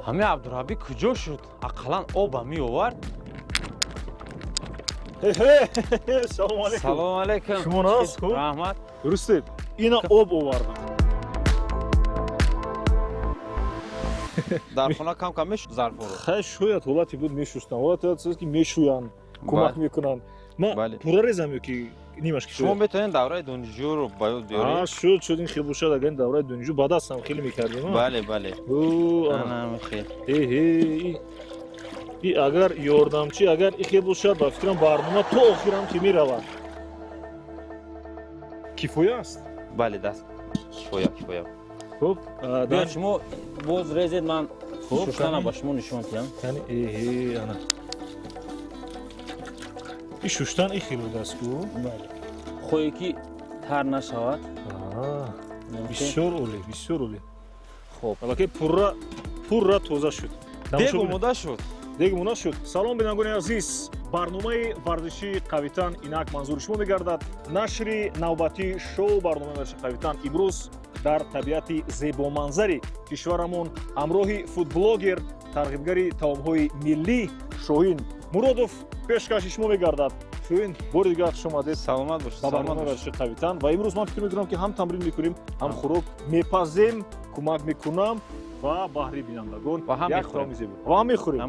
ҳамин Абдураббӣ куҷо шуд? Ақаллан об меовард? Салом алейкум. Салом алейкум. Шумо наст? Хуб? Раҳмат. Дурустед? Ина об овардам. Дар хона кам мешуд зарфоро? Хай шояд ҳолати буд мешустам. Ҳолати ҳаст ки мешӯянд, кӯмак мекунанд. Ман пурра резам ё ки нимаш ки шумо метавонед давраи донишҷӯро ба ёд биёред? Шуд ин хел бошад агар давраи донишҷӯ ба дастам хеле мекардем. Бале, бале. Анам хел. И агар ёрдамчӣ агар ихе бошад ба фикрам барнома то охирам ки меравад. Кифоя аст? Бале, даст. Кифоя. Хуб, биё шумо боз резед, ман шуштана ба шумо нишон диҳам. Кани ана. И шуштан и хел будаст ку? Бале. Хоҳе ки тар нашавад. Бисёр олӣ, бисёр олӣ. Хуб. Аллакай пурра тоза шуд. Дег омода шуд. Дег омода шуд. Салом бинандагони азиз. Барномаи варзиши Қавитан инак манзури шумо мегардад. Нашри навбатии шоу барномаи варзиши Қавитан имрӯз дар табиати зебоманзари кишварамон ҳамроҳи фудблогер, тарғибгари таомҳои миллӣ Шоҳин Муродов пешкаши шумо мегардад. Шоҳин, бори дигар хуш омадед. Саломат бошед. Ба барномаи варзиши Қавитан ва имрӯз ман фикр мекунам ки ҳам тамрин мекунем, ҳам хӯрок мепазем, кӯмак мекунам ва баҳри бинандагон як таоми зебо. Ва ҳам мехӯрем.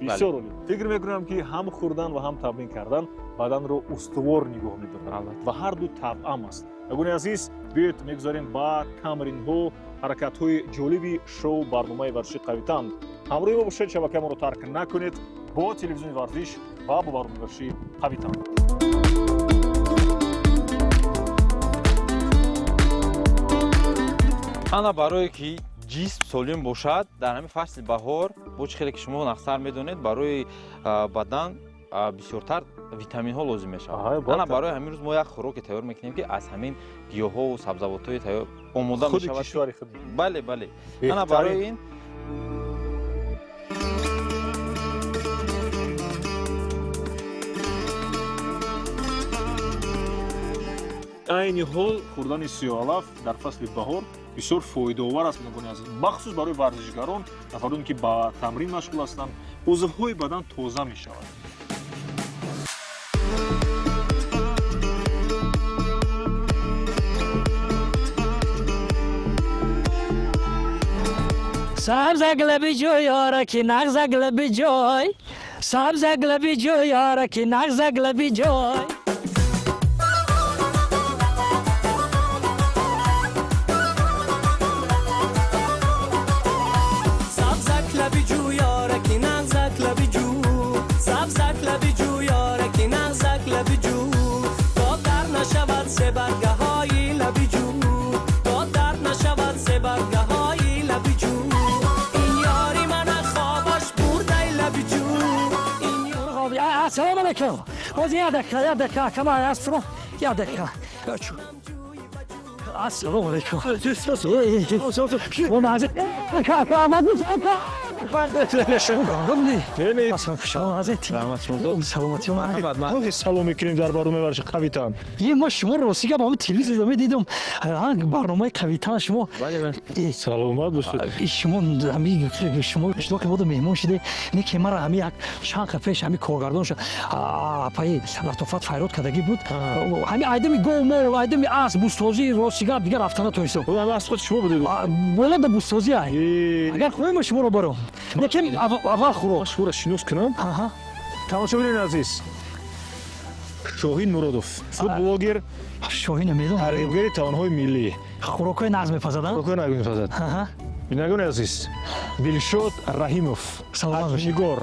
Бисёр олӣ. Фикр мекунам ки ҳам хӯрдан ва ҳам тамрин кардан баданро устувор нигоҳ медорад ва ҳар ду тавъам аст. Нагони азиз, биёед мегузарем ба тамринҳо, ҳаракатҳои ҷолиби шоу барномаи варзиши Қавитан. ҳамроҳи мо бошед, шабакаамонро тарк накунед бо телевизиони варзиш ва бо барномаи варзиши Қавитан. ана барое ки ҷисм солим бошад дар ҳамин фасли баҳор бо чӣ хеле ки шумо нақсар медонед барои бадан бисёртар витаминҳо лозим мешавад. Ана барои ҳамин рӯз мо як хӯроке тайёр мекунем ки аз ҳамин гиёҳҳову сабзавотҳои тайёр омода мешавад. Худи кишвари худ. Бале, бале. Ана барои ин айни ҳол хӯрдани сиёҳалаф дар фасли баҳор бисёр фоидаовар аст мегӯни азиз. махсус барои варзишгарон, нафароне ки ба тамрин машғул ҳастанд, узвҳои бадан тоза мешавад. Sabzaglabi joy yora ki nagzaglabi joy. Sabzaglabi joy yora ki nagzaglabi joy. Sabzaglabi joy yora ki nagzaglabi joy. Sabzaglabi joy yora ki nagzaglabi joy. To dar nashavad se bargahoyi labi joy. To dar nashavad se bargahoyi labi joy. Assalamu alaikum. What's the other car? Come on, ask for the other car. Assalamu alaikum. салом мекунем дар барномаи варзиши Қавитан. ма шумо ростига ба телевизор медидам барномаи Қавитан шумо. Саломат бошед. шумо шумо иштироки бода меҳмон шуде. Не ки мара ҳами як чанд хафта пеш ҳами коргардонш паи латофат файрод кардаги буд. ҳами айдами гол айдами аст бустозӣ ростига дигар рафта натонистам. ҳами аст худ шумо будед. бола да бустозӣ ай. агар хоҳем шуморо баром. Лекин аввал хӯрок. шумо шинос кунам. тамошо бинед азиз. Шоҳин Муродов, футблогер, Шоҳин медонам. тарғибгари таомҳои миллӣ. хӯрокҳои нағз мепазаданд. хӯрокҳои нағз мепазад. бинандагони азиз, Дилшод Раҳимов, аҷнигор,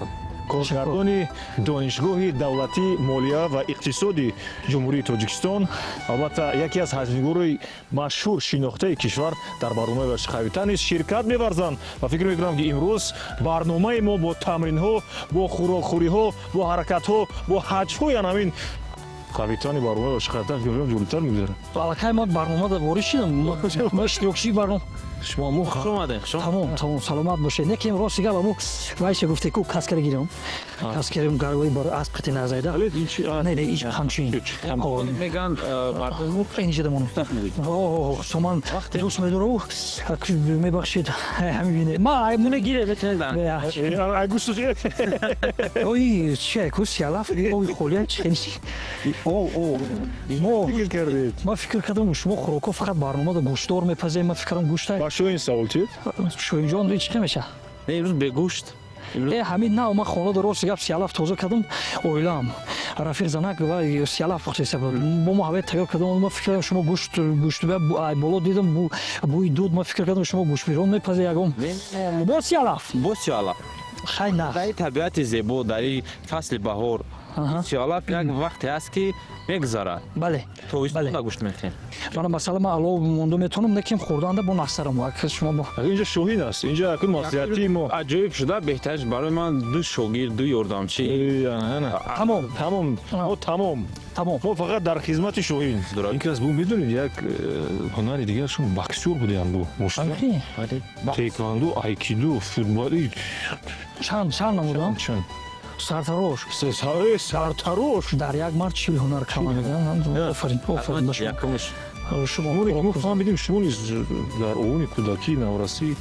коргардони донишгоҳи давлатии молия ва иқтисоди ҷумҳурии Тоҷикистон, албатта яке аз аҷнигорҳои машҳур шинохтаи кишвар дар барномаи варзиши Қавитан низ ширкат меварзанд ва фикр мекунам ки имрӯз барномаи мо бо тамринҳо, бо хӯрокхӯриҳо, бо ҳаракатҳо, бо ҳаҷҳои анамин Қавитани барномаи варзиши Қавитан ҷолибтар мегузарад. аллакай ман барнома ворид шидам. ма иштирокчии барнома شما مو خوش اومدین. تمام سلامت باشید. نکیم راست گپ مو وایش گفته کو کاسکر گیرم. کاسکر گاروی بار از قطع نزایده. نه این همچین. میگن مردم اینجا دمون. اوه سامان دوست میدارو. میبخشید همین. ما مونه گیره بتونید. اگوستوس اوی چه کوسیالاف اوی خولیت چنشی. ما فکر کردید. ما فکر کردم شما خوراکو فقط برنامه دا گوشتار میپزید. ما فکرم گوشت. با شو این سوال چی؟ شو اینجا اون چی میشه؟ نه امروز به گوشت. همین نه ما خانه درست گپ سیالاف تازه کردم. اویلام رفیق زنک و سیالاف وقتی سبب با ما هویت تیار کردم. ما فکر کردم شما گوشت به بالا دیدم بوی دود. ما فکر کردم شما گوشت بیرون میپزید یکم. با سیالاف. خیلی نه. در طبیعت زیبا در فصل بهار سیالاف یک وقتی است که میگذره. بله. تویستون گوشت میخوریم. من مثلا ما الان مونده میتونم نکیم خوردن با نخسرم وقت شما با. اینجا شوهین است. اینجا اکن مصلحتی ما. عجیب شده بهترش برای من دو شاگرد دو یاردمچی. تمام. ما فقط در خدمت شوهین. این که از بو میدونید یک هنر دیگه شون باکسور بودن بو. مشتی. تایکواندو، آیکیدو، فوتبالی. چند نمودم. سرتروش در یک مرد چیل هنر کامل. آفرین. یکمش. شما ما فهمیدیم شما در اون کودکی نوراسی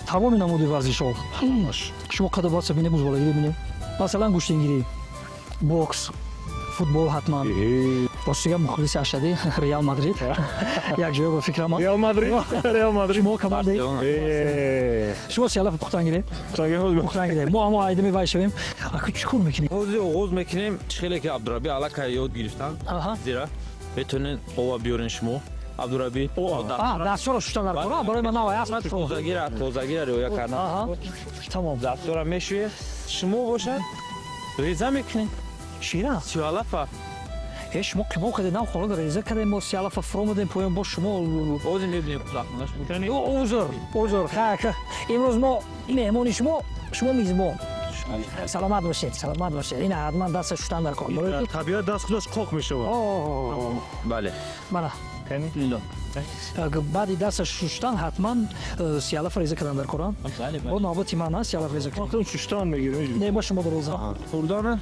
تمام نموده ورزش ها. شما قدر باید سبینه بزرگی ببینیم. مثلا گوشتنگیری، بوکس، فوتبال حتما. باشه مخلص اشدی ریال مادرید. یک جای با فکر ما. ریال مادرید. شما کمر دی. شما سیالاف پختنگیری. پختنگیری. ما ایده می‌وایشیم. اگه چیکار میکنیم؟ آغاز میکنیم. چخیلی که عبدالربی علاقه یاد گرفتن. زیرا بتونین قوا بیارین شما. عبدالربی. دستور شدن در کار. برای من نوای است. توزگیر رویا کردن. تمام. دستور میشوی. شما باشد. ریزه میکنین. شیرا. سیالاف. هیچ موقع خود نام خورد ریزه کردیم با سیالاف فرم دادیم پایین با شما. اوزین نمی‌دونی کلاکناش می‌کنی. اوزر. خاک. امروز ما مهمونی شما میزبان. سلامت باشید. این حتما دست شستن در کار. طبیعت دست خودش قاق میشه. بله. بله. لیلا. بعد دست شستن حتما سیالاف ریزه کردن در کار. با نوبتی من سیالاف ریزه کردن. شستن میگیریم. نه با شما دروازه. خوردن؟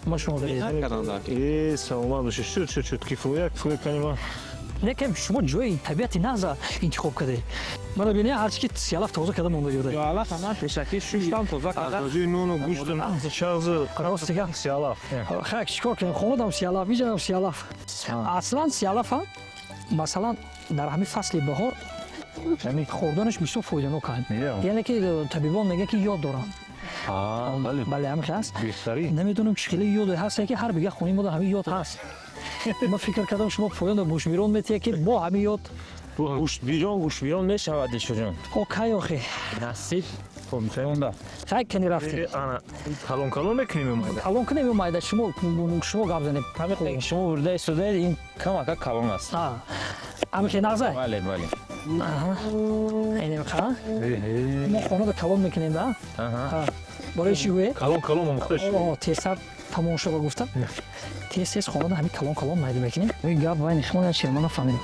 ما شما دارید. سلامت باشید. شد کیفویک کنیم. نکیم شما جوی طبیعتی نازا انتخاب کرده. من ببینی هر چی که سیالاف تازه کردم اونجا یوده. سیالاف هم پیشکی شستم تازه کردم. تازه نون و گوشت شارژ سیالاف. خاک چیکار کنیم؟ خودم سیالاف میجنم سیالاف. اصلا سیالاف مثلا در همین فصل بهار یعنی خوردنش میشه فایده کنه. یعنی که طبیبان میگه که یاد دارن. بله همین هست. نمیدونم چخیلی یاد هست که هر بگه خونی ما همین یاد هست. ما فکر کردم شما پایان گوشت بیرون میتیه که با همین یاد گوشت بیرون میشود شجون. اوکی آخه نصیب کنترل خیلی کنی رفتی. کلون میکنیم. کلون کنیم اومده شما گاب زنید. همین شما ورده استوده این کم کلون است. همین که نغزه. بله. اینه میخواه. ما خانه دا کلون میکنیم ده. برای چی گویه؟ کلون مختش. تیستر تمام شده گفتم. تیست خانه دا همین کلون مایده میکنیم. این گاب باید نخمانه چیه من نفهمیدم.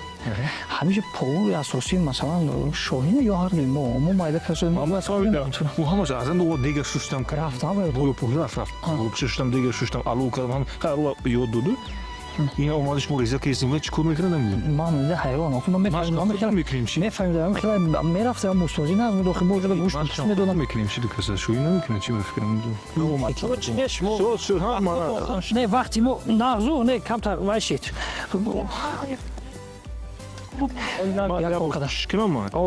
همیشه پول اساسی مثلا شاهینه یا هر نیم ما مایده کسایی ما فهمیدم. او همش از اون دیگه شستم کرد. رفتم پول رفت. شستم دیگه شستم آلو کردم. آلو یاد دادو. این اومدش ما ریزه کیسیم چیکار میکنه نمیدونم. من میده حیوان آخه من میفهمیدم خیلی میرفتم مستوزی نه من داخل موجود گوشت میدونم میکنیم چی دیگه شوی نمیکنه چی میفکرم نه وقتی ما نغزو نه کمتر وایشید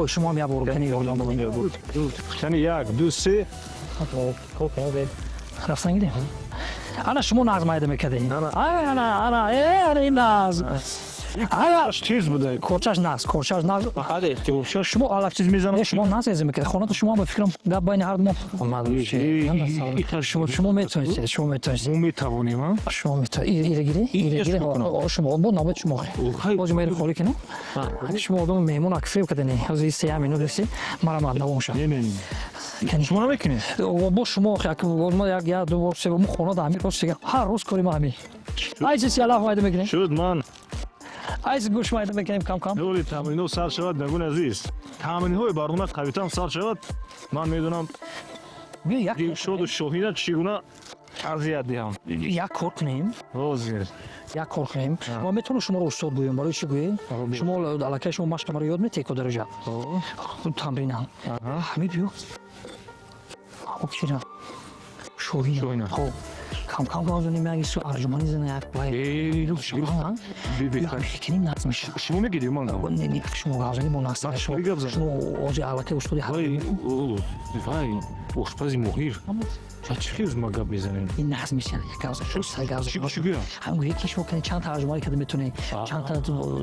شما هم یه برو کنی یک دو سه رفتن گیدیم انا شما نغز مایده میکردین انا این نغز انا چیز بوده کورچاش نغز شما علف چیز میزنم شما نغز میکرد خونه شما به فکرم گپ بین هر دو شما میتونید شما میتوانیم شما میتونید ایره شما با نوبت شما باز میره خالی کنه شما آدم مهمون اکفیو کردنی از این 3 مینوت رسی مرا دوام شد شما نمیکنید با شما ما یک دو بار سه بار خونه دامیر روز هر روز کاری ما همین ای چیزی علاوه میده میگن شد من айс гӯш майда мекунем кам доли тамринҳо сар шавад нагун азиз тамринҳои барномаи қавитам сар шавад ман медонам дилшоду шоҳина чӣ гуна азият диҳам як кор кунем ҳозир як кор кунем ма метавонам шуморо устод гӯем барои чӣ гӯем шумо аллакай шумо машқа маро ёд метаҳед ко дараҷа тамрина ҳамид бё шоҳина хоб кам газонем як исо арҷумани зана як байкини нақс меша шумо мегидем ман шумо газони бо нақс шумо ози аллакай устоди вай ошпази моҳир чӣ хез ма гап мезанем ин нақс меша чӣ гӯям ҳамгӯе ки шумо кани чанд та арҷумани када метонед чанд та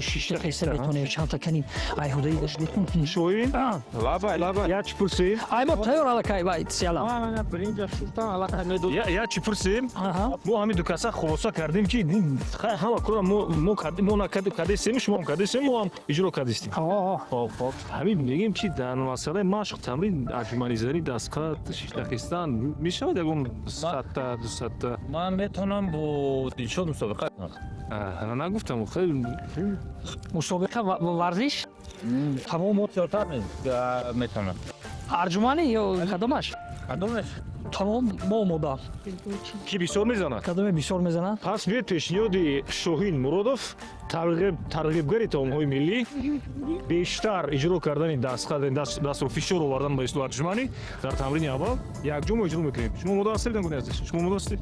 шишта қисса метонед чанд та кани айҳудаи метонед шоҳин лабай як чӣ пурсем ай мо тайёр аллакай вай сиялам як чӣ пурсем мо ҳамин ду каса хулоса кардем ки ҳама кора мо кадестем шумо кадестем мо ҳам иҷро кадестем ҳамин мегем ки дар масъалаи машқ тамрин арҷуманизанӣ дастқат шиштахистан мешавад ягон 100 200 ман метавонам бо дилшод мусобиқа нагуфтам мусобиқа варзиш тамом зиёдтар метавонам арҷумани ё кадомаш тамом мо мода ки бисёр мезанад кадоме бисёр мезанад пас биёед пешниҳоди шоҳин муродов тарғибгари таомҳои миллӣ бештар иҷро кардани дастро фишор овардан ба исло арҷуманӣ дар тамрини аввал якҷомо иҷро мекунем шумо мода ҳастед нагуни азиз шумо мода ҳастед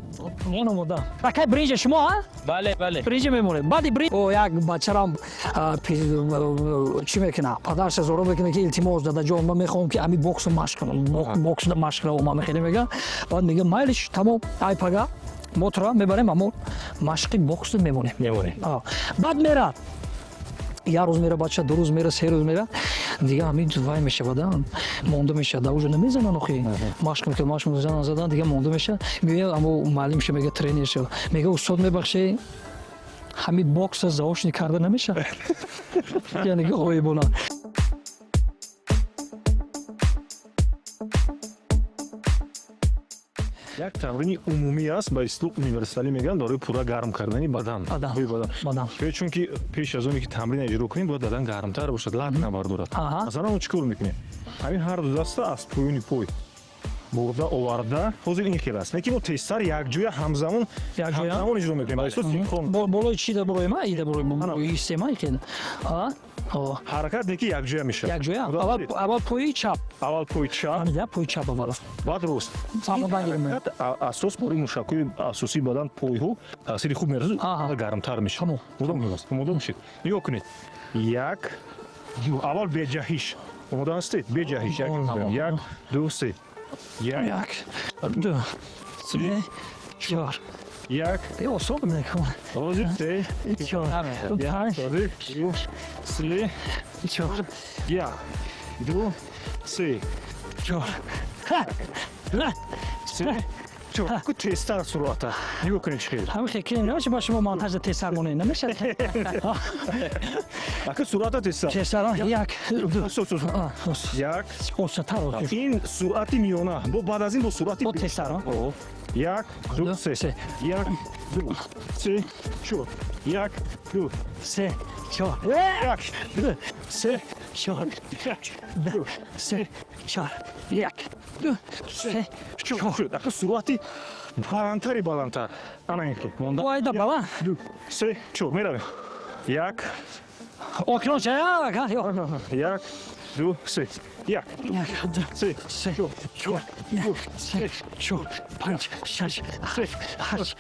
мено мода акай бринҷа шумо бале бринҷа мемонед баъди бринҷ як бачарам чӣ мекуна падарша зоро мекуна ки илтимос дадаҷон ман мехоҳам ки ҳамин боксро машқ кунам бокс машқ раво ман мехелем мега баъд мега майлиш тамом ай пага мотра мебарем аммо машқи боксро мемонем баъд мера як рӯз мера бача ду рӯз мера се рӯз мера дига ҳамин вай мешавад монда мешавад да уже намезанан охи машқ мекунад задан дига монда мешавад мега аммо маълим ша мега тренер ша мега устод мебахше ҳамин бокса заошни карда намешавад яъне ғоибона як тамрини умумӣ аст ба ислӯ универсалӣ мегӯянд барои пурра гарм кардани бадан чунки пеш аз оне ки тамрина иҷро кунем бояд бадан гармтар бошад лак набардорад масалан мо чӣ кор мекунем ҳамин ҳар ду даста аз поёни пой бурда оварда ҳозир ин хел аст лекин мо тезтар якҷоя ҳамзамон иҷро мекунем ба ислӯ синхрон болои чӣ дабурои ма ида бурои истема икена ҳаракат неки якҷоя мешавад якҷоя аввал пои чап пои чап аввал баъд рост асос бори мушакҳои асосии бадан пойҳо таъсири хуб мерасад гармтар мешавад омода мешед нигоҳ кунед як аввал беҷаҳиш омода ҳастед беҷаҳиш як ду се як ду се чор як осон мекунам ҳозир се чор панҷ ду се чор як ду се чор ку тезтар суръата нигоҳ кунед чӣ хел ҳамин хекин наша ба шумо монтажа тезтар монед намешавад ака суръата тезтар як як осатар ин суръати миёна бо баъд аз ин бо суръати тезтар як ду се як ду се чор як ду се чор як ду се чор ду се чор як ду се чор ака суръати баландтар ана ин хел вайда баланд ду се чор меравем як окноча як ду се як ду се чор се чор панҷ шаш ҳафт ҳашт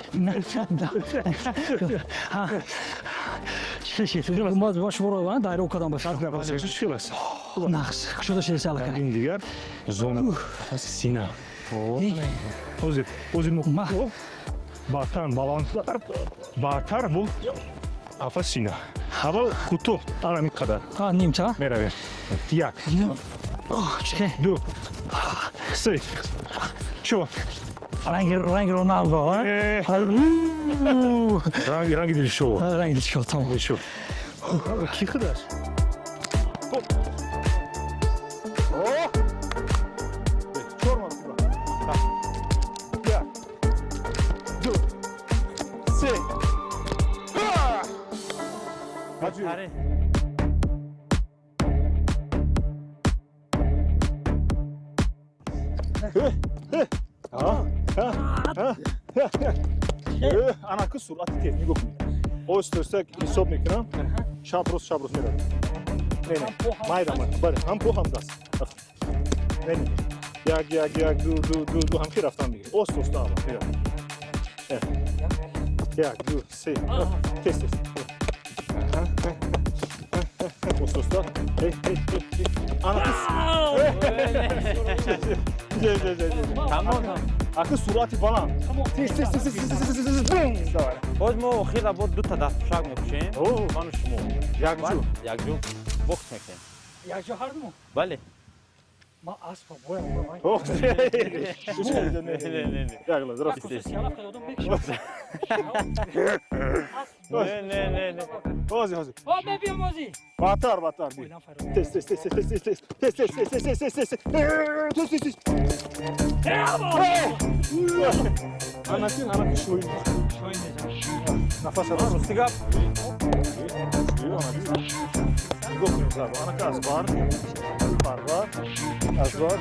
ма шуморо дайро кардам ба нақс шуда шеса аллакай ин дигар зона сина ҳозир бартан баландтар бо афа сина аввал кӯтоҳ ҳамин қадар нимча меравем як ду се чор ранги роналдо ранги дилшод тамом ки худаш بدترین анаки суръати тез нигоҳ кунед остосак ҳисоб мекунам шаброс мерад не майда бале ҳам по ҳам даст не як ду ҳамки рафтан мегирем остоста як ду се тез остоста аки суръати баланд боз мо охира бо дута дастпӯшак мекушем ману шумо якҷо бокс мекунем якҷо ҳардумо бале ман аспа боям бебиём озӣ баъдтар анаки шоин нафас рустигап нигоҳ кунем зарба анака азбар парвар азбар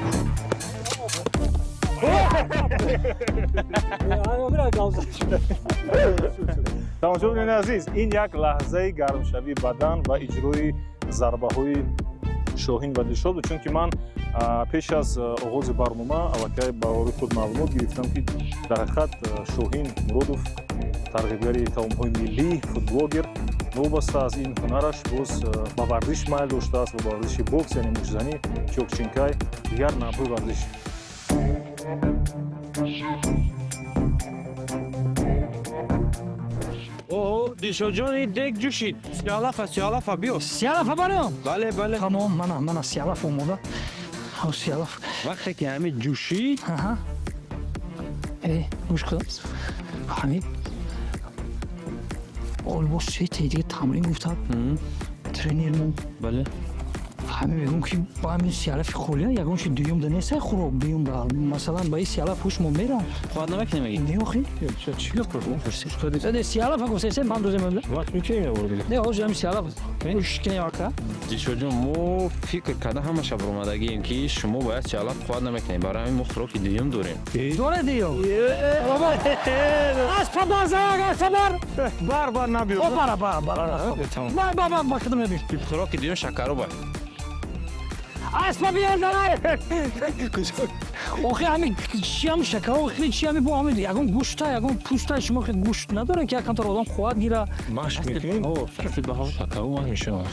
тамошобинони азиз ин як лаҳзаи гармшавии бадан ва иҷрои зарбаҳои шоҳин ва дилшод буд чунки ман пеш аз оғози барнома аллакай ба ори худ маълумот гирифтам ки дар ҳақиқат шоҳин муродов тарғибгари таомҳои миллӣ футблогер вобаста аз ин ҳунараш боз ба варзиш майл доштааст ва ба варзиши бокс яъне мушзанӣ чокчинкай дигар навъҳои варзиш дилшодҷони дег ҷӯшид сиёлафа биё сиёлафа барём бале тамом мана сиёлаф омода сиёлаф вақте ки ҳамин ҷӯшид гӯш кудам ҳамин олбос чете дига тамрин гуфтад тренермон бале ҳамин мегӯм ки ба ҳамин сиёлафи холия ягон чи дуюмда нестай хӯрок биюмда масалан ба ин сиёлаф ҳушмон мерам хоҳад намекунем аги не охи сиёлафа гуфтасе ман доземабла не ҳозир ҳамин сиёлаф ушкине вақта дилшодҷон мо фикр карда ҳама шаб омадагием ки шумо бояд сиёлаф хоҳад намекунем барои ҳамин мо хӯроки дуюм дорем дора диё бар набиё ба кадом набиё хӯроки дуюм шакаробай аспа биёр дарай охи ҳамин чи ҳамин шакаро хеле чи ҳамин бо ҳамин ягон гӯшта ягон пӯста шумо хеле гӯшт надорем ки якамтар одам хоҳад гира машқ мекунем фасли баҳор шакаро ман мешунам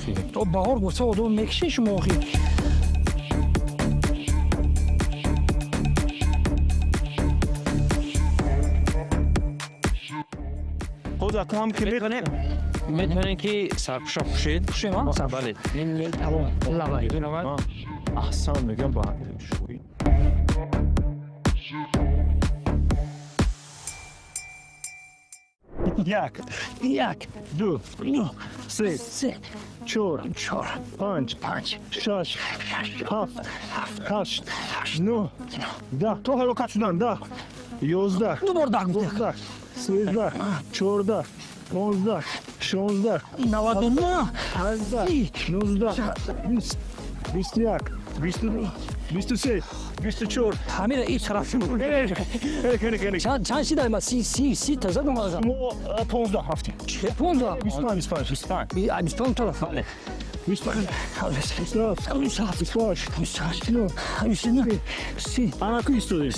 баҳор гуфта одам мекишед шумо охи метавонем ки сарпӯшак пӯшед пӯшем бале лавай аҳсан мегам ба шоҳӣ як ду се чор панҷ шаш ҳафт ҳашт нӯҳ даҳ то ҳалокат шудан 10 11 дубор даҳ гуфта 13 14 15 16 99 18 19 21 22 23 24 ҳамира ин тараф чанд шида ма си таза гумаза 15 ҳафтӣ 25 тараф 28 анаку истоди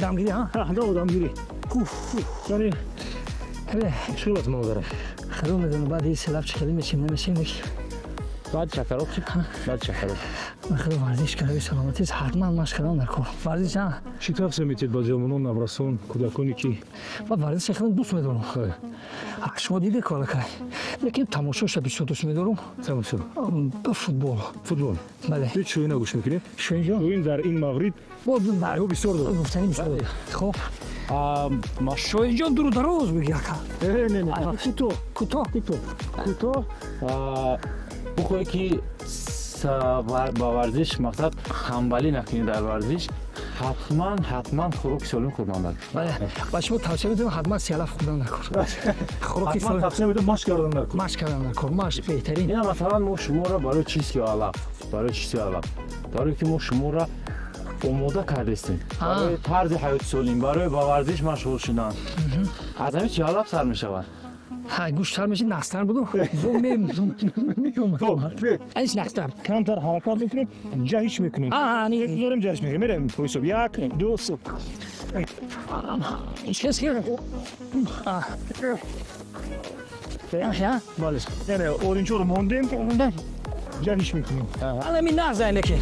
дамгирӣ дамгирӣ шулат модара хадо медонам баъди ин селаб чӣ калӣ мечим намешим баъд шакароб хадо варзиш карави саломатист ҳатман машқ кардам дар кор варзиш чӣ тавсия метиҳед ба ҷавонон наврасон кӯдаконе ки ба варзиш хеле дӯст медорам шумо диде колакай лекин тамошоша бисёр дӯст медорам тамошо футбол бале ҳеҷ шоӣ нагӯш мекунед шоиҷон шоин дар ин маврид бисёр дорад гуфтани хоб шоиҷон дуру дароз бигяка кӯтоҳ бухое ки با ورزش مقصد تنبلی نکنید در ورزش حتما خوراک سالم خوردن بله و شما توصیه میدونم حتما سیالاف خوردن نکن خوراک حتما سالم توصیه میدم ماش کردن نکن. ماش کردن نکن ماش بهترین اینا مثلا ما شما را برای چیزی علف داره که ما شما را آماده کردیم برای طرز حیات سالم برای با ورزش مشغول شدن از همین چی علف سر میشود ها گوشتر میشه نستر بگو ایش نستر کمتر حرکات میکنیم جهش میکنیم داریم جهش میکنیم میریم پویسو یک دو سو ایش کس که بالش یعنی اورینجو رو موندیم جهش میکنیم حالا می نغزه که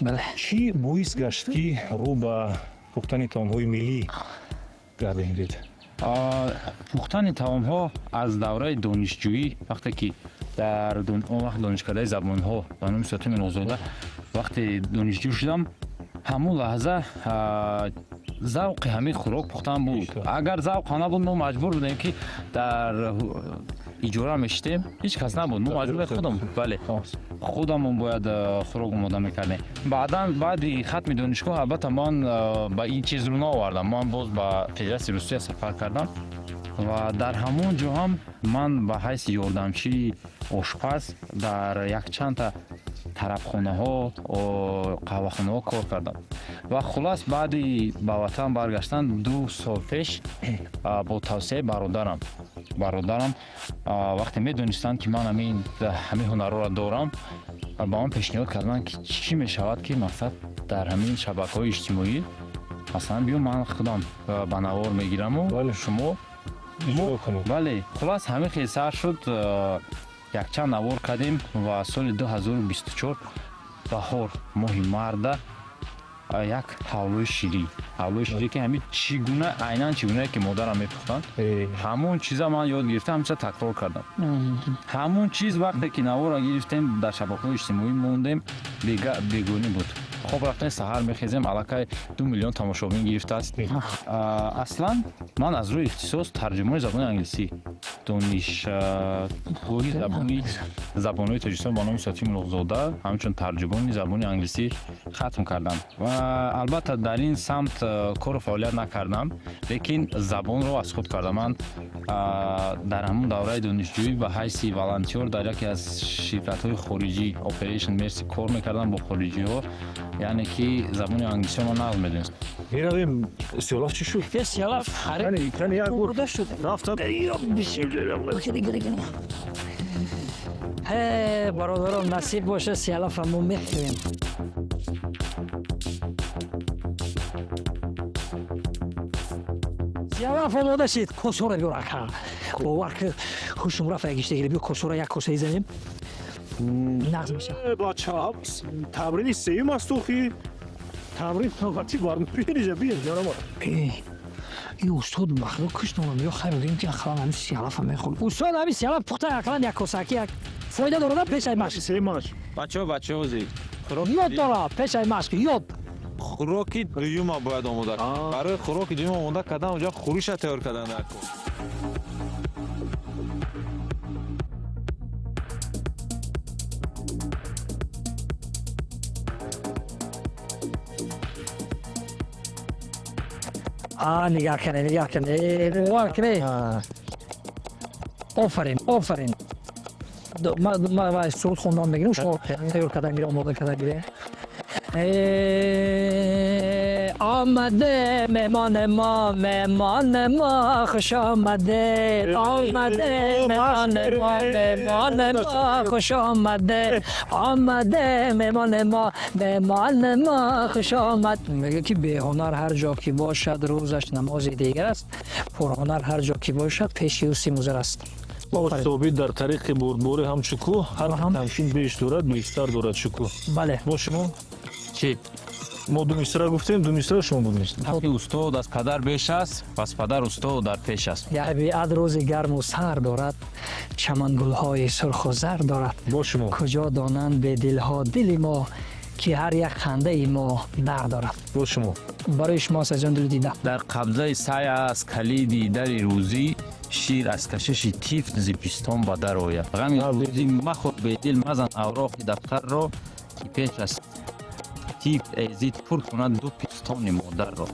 بله چی باعث گشت که رو به پختن تاون‌های ملی گردید؟ پختن تاون‌ها از دوره دانشجویی وقتی که در اون وقت دانشکده زبان‌ها به نام ساتم نوزاده وقتی دانشجو شدم همون لحظه ذوق همه خوراک پختن بود اگر ذوق نبود ما مجبور بودیم که در اجاره میشتیم هیچ کس نبود ما مجبور خودم بله خودمون باید خوراک آماده میکردیم بعد ختم دانشگاه البته من با این چیز رو نآوردم من باز با فدراسیون روسیه سفر کردم و در همون جا هم من به حیث یاردمچی آشپز در یک چند تا طربخانه ها و قهوه خانه ها کار کردم و خلاص بعدی به وطن برگشتن 2 سال پیش با توصیه برادرم وقتی میدونستند که من همین هنرها را دارم با من پیشنهاد کردن که چی میشود که مقصد در همین شبکه‌های اجتماعی مثلا بیام من خودم به نوار میگیرم و شما بله خلاص همین خیلی سر شد یک چند نوار کردیم و سال 2024 بهار ماه مرده یک حولوی شیری که همین چگونه عیناً چگونه که مادرم میپختن همون چیزا من یاد گرفتم همیشه تکرار کردم همون چیز وقتی که نوار گرفتیم در شبکه‌های اجتماعی موندیم بیگونی بود خب رفتیم سحر میخیزیم علاقه 2 میلیون تماشابین گرفته است اصلا من از روی اختصاص ترجمه زبان انگلیسی دانشگاهی زبان‌های تاجیکستان با نام ساتیم نوزاده همچون ترجمه زبان انگلیسی ختم کردم و البته در این سمت کار فعالیت نکردم لیکن زبان رو از خود کردم من در همون دوره دانشجویی به حیث والنتیر در یکی از شرکت‌های خارجی اپریشن مرسی کار میکردم با خارجی‌ها یعنی که زبان انگلیسی ما نقل میدونست میرویم سیالاف چی شد؟ سیالاف کنی یک برده شد رفتم برادران نصیب باشه سیالاف هم میخویم سیالاف آماده شد کسور بیاره که باور که خوشم رفت اگیشته گیری بیا کسور یک کسه زنیم نقض میشه بچه ها تمرین سیم است تو خی تمرین وقتی بارم پیریجه بیار جانم این استاد مخلوق کش نونم یا خیر بودیم که اخوان همین سیالاف هم میخورد استاد همین سیالاف پخته اخوان یک کساکی یک فایده داره پیش ای مشک سیم ماش بچه ها زید یاد داره پیش ای مشک یاد خوراکی دوم باید آماده کنم برای خوراکی دوم آماده کردن اونجا خورش تیار کردن نکن نگاه کنه آفرین من سرود خوندان میگیرم شما تیار کردن میره آماده کردن میره آمده مهمان ما خوش آمده آمده مهمان ما خوش آمده آمده مهمان ما خوش آمد میگه که به هنر هر جا که باشد روزش نماز دیگر است پر هنر هر جا که باشد پیش او سیموزر است استوبی در طریق بردبور هم چکو هر تمکین بیش دارد بیشتر دارد چکو بله با شما چی؟ ما دو میستر گفتیم دو میستر شما بودید وقتی استاد از پدر بیش است پس پدر استاد در پیش است طبیعت روز گرم و سر دارد چمن گل‌های سرخ و زرد دارد با شما کجا دانند به دلها دل ما که هر یک خنده ما درد دارد با شما برای شما سجان دل دیده در قبضه سعی است کلیدی در روزی شیر از کشش تیف زیپیستان به در آید. غمی خودی مخور بیدیل مزن اوراق دفتر را که پیش از تیف ایزید پر کند دو پیستان مادر را.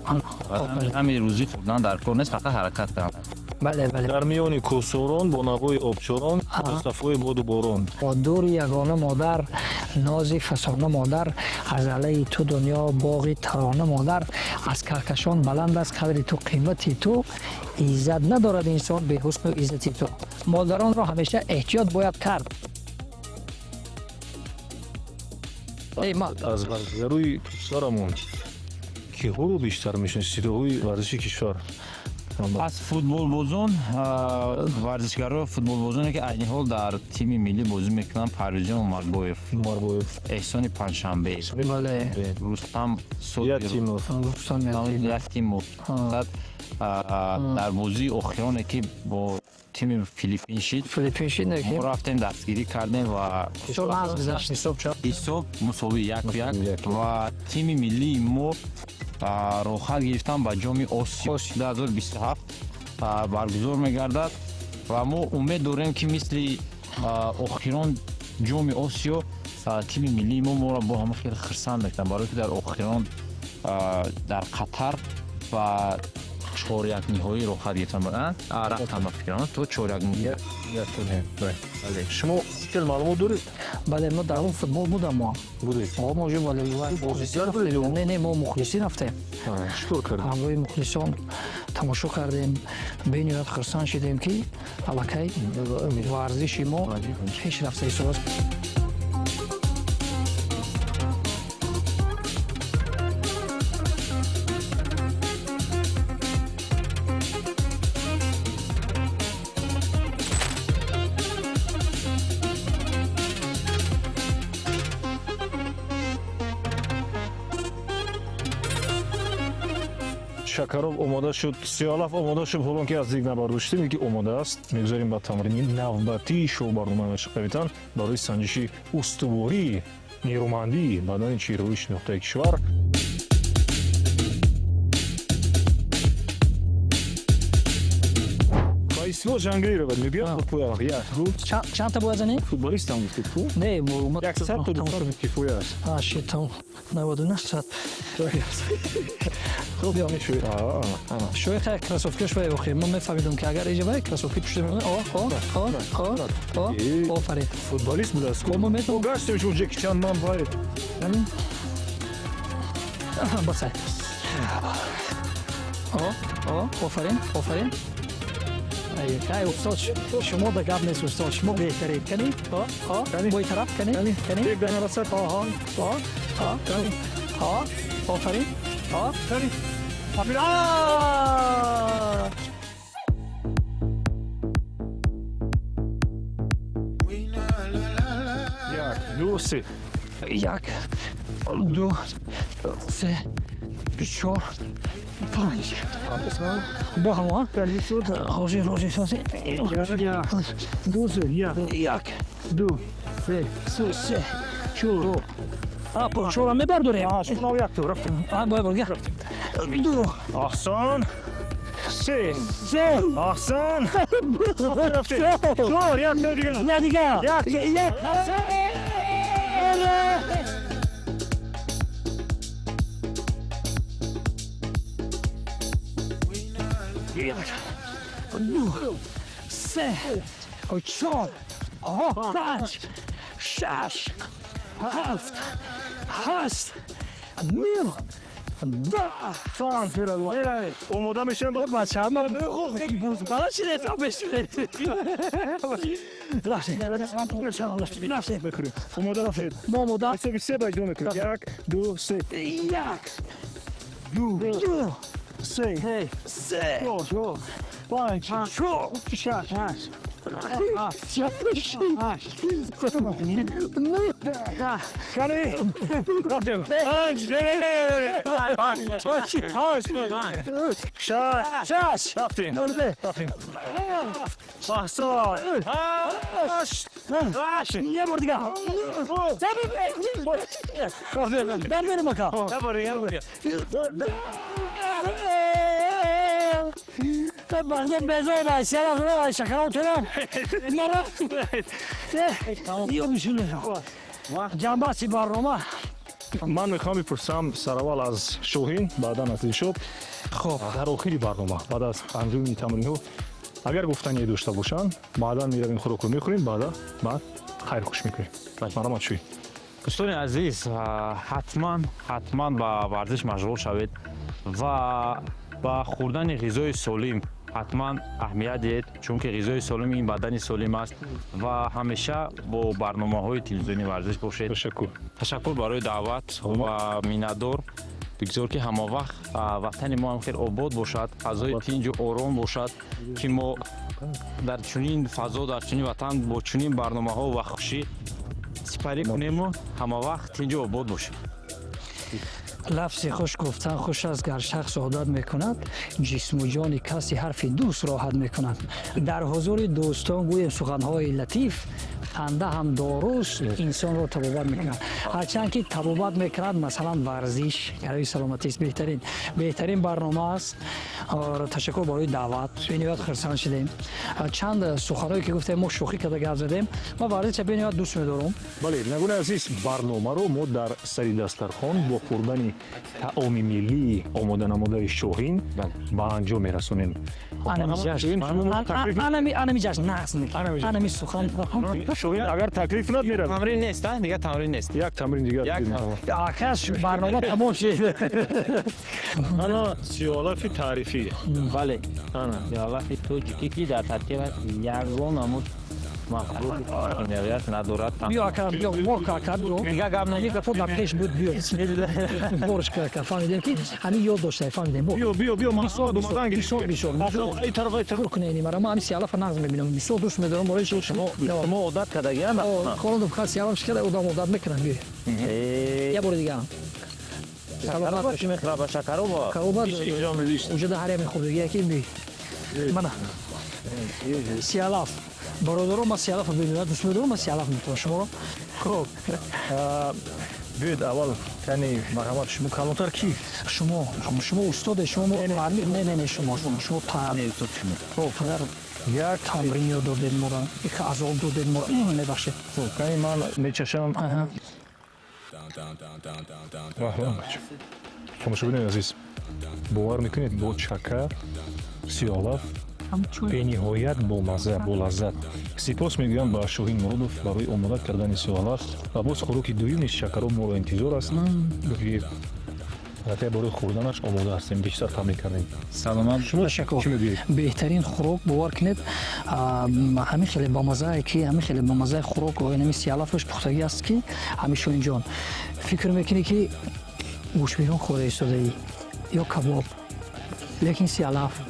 همین روزی خوردن در کار نیست، فقط حرکت کنند. بله بله. در میان کوسوران با نوای آبچاران با صفای باد و باران. با دور یگانه مادر، نازی فسانه مادر، از علیه تو دنیا باغی ترانه مادر، از کهکشان بلند است قدر تو قیمتی تو، ایزد ندارد انسان به حسن و عزتی تو. مادران را همیشه احتیاط باید کرد. از ورزشگرای کشورمون که رو بیشتر میشناسید روی ورزش کشور؟ از فوتبال بازان ورزشگران فوتبال بازانی که این حال در تیم ملی بازی میکنن پرویزیان مربویف، احسان پنجشنبه، بله، رستم یک تیم در بازی اخیرانه که با تیم فیلیپین شید ما رفتیم دستگیری کردیم و حساب مساوی 1-1 و تیم ملی ما روخت گرفتن به جام آسیا 2027 برگزار میگردد و ما امید داریم که مثل اخیران جام آسیا تیم ملی ما را با همه خیلی خرسند میکنن، برای که در اخیران در قطر و چهار یک نهایی روخت گرفتن بودن رفتن به فکران تو چهار یک نهایی. شما کل معلومات دارید؟ بله ما در اون فوتبال بودم ما بودید؟ ما جو بله نه ما مخلصین رفتیم. چطور کردیم؟ همراه مخلصان تماشا کردیم، بین خرسان شدیم که الکی ورزش ما پیش رفته است. شکراب آماده شد، سیالف آماده شد، حالا که از دیگ نبرداشتیم یکی آماده است. میگذاریم به تمرین نوبتی شو برنامه شقیقتان برای سنجش استواری نیرومندی بدن چیرویش نقطه کشور. فایسیو جنگلی رو باید میبید فوتبال چند تا بازنی؟ فوتبالیست هم گفتید تو؟ نه ما 100 تا دختر میتیفوی است. شیطان 99 صد خوب یا میشوید؟ شوی خیلی کراسوفکش باید بخیر. من میفهمیدم که اگر ایجا باید کراسوفکی پشت میمونه آفرین فوتبالیست بوده است. ما میتونم گشتیم شو جکی چند من باید بسه آفرین ای استاد شما به گپ نیست استاد، شما بهترید کنید بای طرف کنید یک دانه رسد آفرین یک دو سه چهار پنج با هم روزی سازی یک دو سه چهار چهار هم برداریم شما یک تو رفتیم باید دو احسان سه احسان چهار یک دیگه یک دو سه چهار پنج شش هفت هشت نه اومده میشن با بچه همه بلا چی نیتا بشونه رفته بکنیم اومده رفتید ما اومده سه بجدو میکنیم یک دو سه یک دو سه چهار پنج شش هشت بخدم بزای سیالاف رو شکر کنم مرا یا میشونه جنبه برنامه من میخوام بپرسم سراول از شوهین بعدا نتیجه شد خب در آخری برنامه بعد از انجام این تمرین ها اگر گفتنی داشته باشن بعدا میرویم خوراک رو میخوریم بعد خیر خوش میکنیم مرحمت شوی دوستان عزیز حتما با ورزش مشغول شوید و با خوردن غذای سالم حتما اهمیت دهید چون که غذای سالم این بدن سالم است و همیشه با برنامه‌های تلویزیونی ورزش باشید. تشکر برای دعوت و میندار بگذار که همه وقت وطن ما هم خیلی آباد باشد، فضای تنج و آرام باشد که ما در چنین فضا در چنین وطن با چنین برنامه‌ها و خوشی سپری کنیم و همه وقت تنج و آباد باشیم. لفظ خوش گفتن خوش است گر شخص عادت میکند جسم و جان کسی حرف دوست راحت میکند در حضور دوستان گویم سخنهای لطیف خنده هم داروست انسان را طبابت میکند هرچند که طبابت میکند مثلا ورزش برای سلامتی است بهترین برنامه است تشکر برای دعوت بینیات خرسان شدیم چند سخنهایی که گفتیم ما شوخی کرده گپ زدیم ما ورزش بینیات دوست میدارم بله نگونه عزیز برنامه رو ما در سری دسترخوان با خوردن طعام ملی آماده نموده شوهین با انجام میرسونیم انمی جشن انمی سخن شوهین اگر تکلیف ند میره تمرین نیست دیگه تمرین نیست یک تمرین دیگه آکش برنامه تمام شد انا سیالاف تعریفی بله سیالاف تو که در ترکیب یگان نمود مخلوق انرژیت ندارد بیا کار بیا ورک کار برو میگه گام نگی که خود پیش بود بیا ورش کار فهمیدیم که همین یاد داشته فهمیدیم بیا مسعود اومدن بیشتر این طرف کنه مرا ما هم سیالاف نغز میبینم بیشتر دوست میدارم برای شما عادت کرده یا نه خودم خاص سیالاف شده عادت میکنم بیا یا برو دیگه شکر باشه میخوام شکر با کاوباد وجود هر میخورد یکی بی من سیالاف برادرم سیالاف ببینید دوست می‌دارم سیالاف می‌کنم شما خب بیاید اول یعنی مرحمت شما کلانتر کی شما استاد شما نه شما تعریف استاد شما خب فقط یک تمرین یاد دادید ما را یک عضل دادید ما را نباشه خب که من میچشم شما شو ببینید عزیز باور میکنید با چکر سیالاف به نهایت با مزه با لذت سپاس میگویم با شوهین مرودوف برای آماده کردن سیالاف و باز خوراک دویمش شکراب ما انتظار است که البته برای خوردنش آماده هستیم بیشتر تمرین کردیم سلام شما چی میگویید بهترین خوراک باور کنید همین خیلی با مزه که همین خیلی با مزه خوراک و همین سیالافش پختگی است که همیشه اینجا فکر میکنی که گوش بیرون خورده ایستاده یا کباب لیکن سیالاف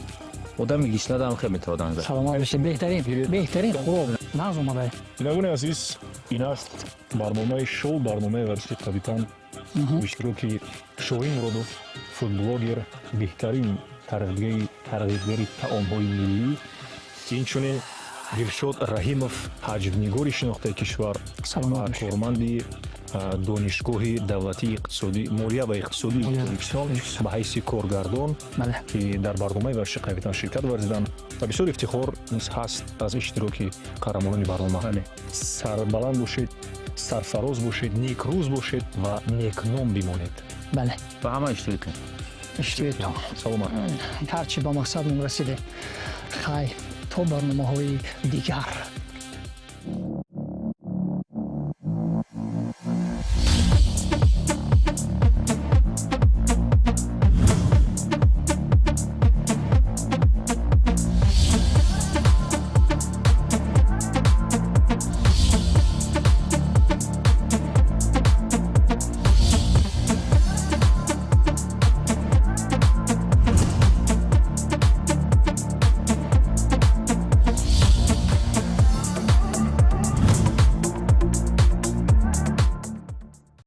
آدم گیشنده هم خیلی میتوادن سلام بشه بهترین خوراک ناز اومده بینگونه عزیز این است برنامه شو برنامه ورزش کاپیتان اشتراکی شوهین مرودوف فوتبلاگر بهترین ترغیبگری طعام‌های ملی اینچنین دلشاد رحیمов حاجی‌نگاری شناخته کشور کارمند دانشگاه دولتی اقتصادی مالیه و اقتصادی به حیث کارگردان که در برنامه ورزش کاپیتان شرکت ورزیدند و بسیار افتخار هست از اشتراک قهرمانان برنامه سربلند باشید سرفراز باشید نیک روز باشید و نیک نام بمانید بله و همه اشتراک سلامت هرچی با مقصد رسیده خیر تا برنامه‌های دیگر